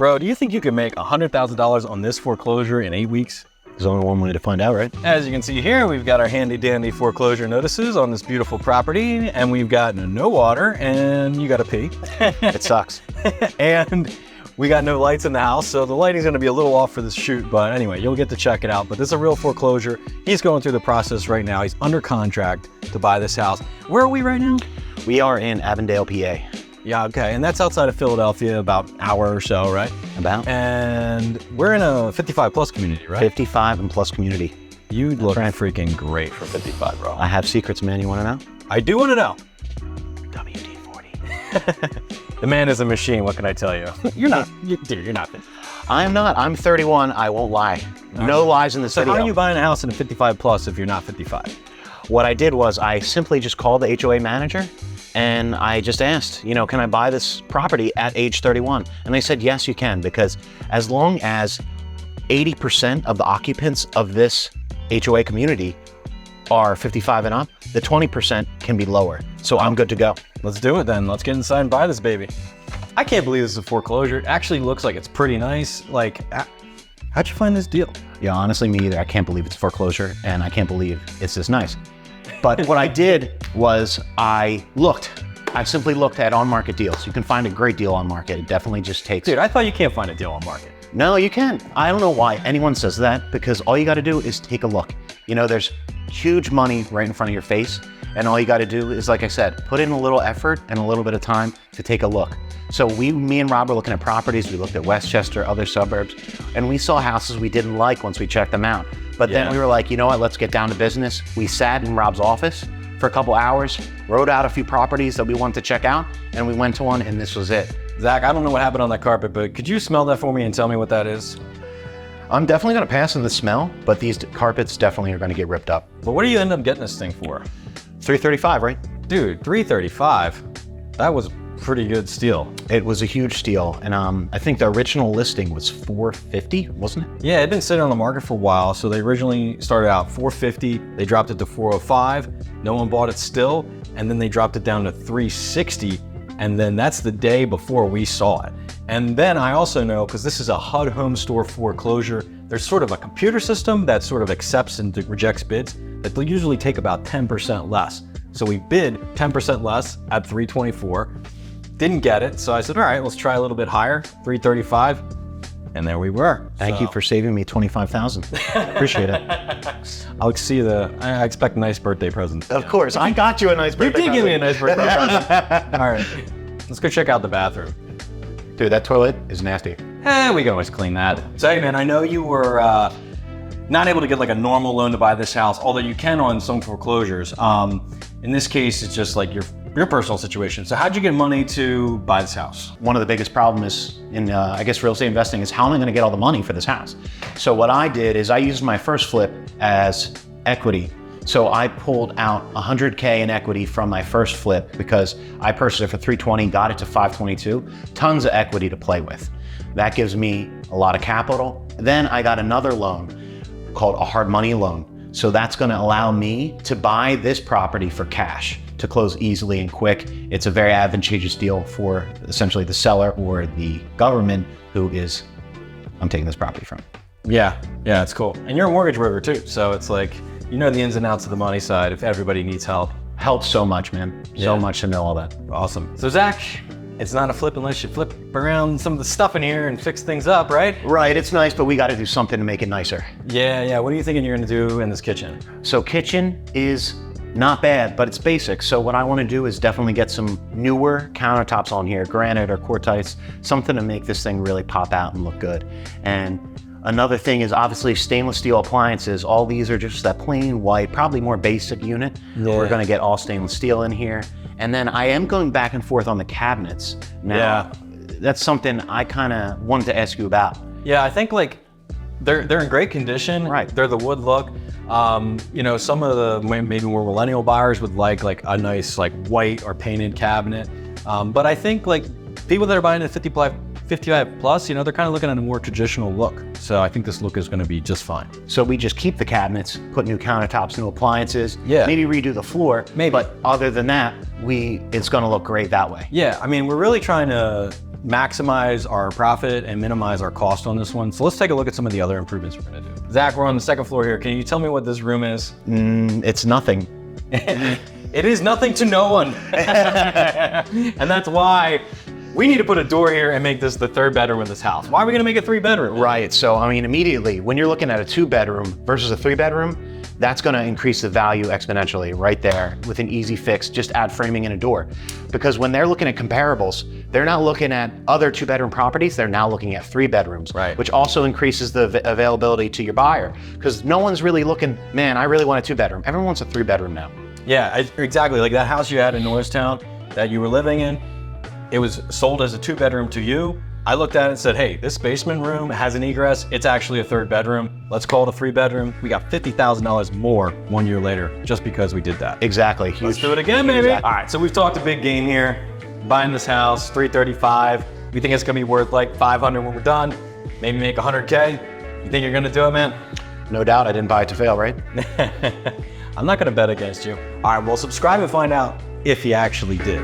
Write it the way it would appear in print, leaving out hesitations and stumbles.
Bro, do you think you can make $100,000 on this foreclosure in 8 weeks? There's only one way to find out, right? As you can see here, we've got our handy dandy foreclosure notices on this beautiful property, and we've got no water, and you gotta pee. It sucks. And we got no lights in the house, so the lighting's gonna be a little off for this shoot, but anyway, you'll get to check it out. But this is a real foreclosure. He's going through the process right now. He's under contract to buy this house. Where are we right now? We are in Avondale, PA. Yeah, okay, and that's outside of Philadelphia, about an hour or so, right? About. And we're in a 55 plus community, right? 55 and plus community. You look freaking great for 55, bro. I have secrets, man. You want to know? I do want to know. WD-40. The man is a machine, what can I tell you? You're not, dude, you're not. I'm not. I'm 31. I won't lie. No lies in this So video. how are you buying a house in a 55 plus if you're not 55? What I did was I simply just called the HOA manager and I just asked, you know, can I buy this property at age 31? And they said, yes, you can, because as long as 80% of the occupants of this HOA community are 55 and up, the 20% can be lower. So I'm good to go. Let's do it then. Let's get inside and buy this baby. I can't believe this is a foreclosure. It actually looks like it's pretty nice. Like, how'd you find this deal? Yeah, honestly, me either. I can't believe it's foreclosure and I can't believe it's this nice. But what I did was I simply looked at on-market deals. You can find a great deal on market. It definitely just takes... Dude, I thought you can't find a deal on market. No, you can. I don't know why anyone says that, because all you got to do is take a look. You know, there's huge money right in front of your face, and all you got to do is, like I said, put in a little effort and a little bit of time to take a look. So me and Rob were looking at properties. We looked at Westchester, other suburbs, and we saw houses we didn't like once we checked them out. But then we were like, you know what, let's get down to business. We sat in Rob's office for a couple hours, wrote out a few properties that we wanted to check out, and we went to one, and this was it. Zach, I don't know what happened on that carpet, but could you smell that for me and tell me what that is? I'm definitely gonna pass on the smell, but these carpets definitely are gonna get ripped up. But what do you end up getting this thing for? $335, right? Dude, $335. That was pretty good steal. It was a huge steal, and I think the original listing was $450, wasn't it? Yeah, it'd been sitting on the market for a while, so they originally started out $450, they dropped it to $405, no one bought it still, and then they dropped it down to $360, and then that's the day before we saw it. And then I also know, because this is a HUD home store foreclosure, there's sort of a computer system that sort of accepts and rejects bids that they'll usually take about 10% less. So we bid 10% less at $324. Didn't get it, so I said, all right, let's try a little bit higher, $335, and there we were. Thank you for saving me $25,000. Appreciate it. I'll see I expect nice birthday presents. Of course, I got you a nice birthday You did give me a nice birthday present. All right, let's go check out the bathroom. Dude, that toilet is nasty. We can always clean that. So hey man, I know you were not able to get like a normal loan to buy this house, although you can on some foreclosures. In this case, it's just like your personal situation. So how'd you get money to buy this house? One of the biggest problems in, I guess, real estate investing is how am I gonna get all the money for this house? So what I did is I used my first flip as equity. So I pulled out $100K in equity from my first flip because I purchased it for $320, got it to $522, tons of equity to play with. That gives me a lot of capital. Then I got another loan called a hard money loan. So that's gonna allow me to buy this property for cash, to close easily and quick. It's a very advantageous deal for essentially the seller or the government who is, I'm taking this property from. Yeah, it's cool. And you're a mortgage broker too, so it's like, you know the ins and outs of the money side if everybody needs help. Helps so much, man. So much to know all that. Awesome. So Zach, it's not a flip unless you flip around some of the stuff in here and fix things up, right? Right, it's nice, but we got to do something to make it nicer. Yeah. What are you thinking you're gonna do in this kitchen? So kitchen is not bad, but it's basic. So what I want to do is definitely get some newer countertops on here, granite or quartzites, something to make this thing really pop out and look good. And another thing is obviously stainless steel appliances. All these are just that plain white, probably more basic unit. Yeah. We're gonna get all stainless steel in here. And then I am going back and forth on the cabinets. Now, that's something I kind of wanted to ask you about. Yeah, I think like they're in great condition. Right. They're the wood look. You know, some of the maybe more millennial buyers would like a nice like white or painted cabinet. But I think like people that are buying a 55 plus, you know, they're kind of looking at a more traditional look. So I think this look is going to be just fine. So we just keep the cabinets, put new countertops, new appliances, Yeah. maybe redo the floor. Maybe. But other than that, it's going to look great that way. Yeah, I mean, we're really trying to maximize our profit and minimize our cost on this one. So let's take a look at some of the other improvements we're gonna do. Zach, we're on the second floor here. Can you tell me what this room is? It's nothing. It is nothing to no one. And that's why we need to put a door here and make this the third bedroom in this house. Why are we gonna make it 3-bedroom? Right, so I mean, immediately, when you're looking at a 2-bedroom versus a 3-bedroom, that's gonna increase the value exponentially right there with an easy fix, just add framing and a door. Because when they're looking at comparables, they're not looking at other 2-bedroom properties, they're now looking at 3 bedrooms, right? Which also increases the availability to your buyer. Because no one's really looking, man, I really want a 2-bedroom. Everyone wants a 3-bedroom now. Yeah, exactly. Like that house you had in Norristown that you were living in, it was sold as a 2-bedroom to you. I looked at it and said, hey, this basement room has an egress. It's actually a 3rd bedroom. Let's call it a 3-bedroom. We got $50,000 more 1 year later just because we did that. Exactly. Let's do it again, baby. Exactly. All right, so we've talked a big game here. Buying this house, $335. We think it's gonna be worth like $500 when we're done. Maybe make $100K. You think you're gonna do it, man? No doubt, I didn't buy it to fail, right? I'm not gonna bet against you. All right, well, subscribe and find out if you actually did.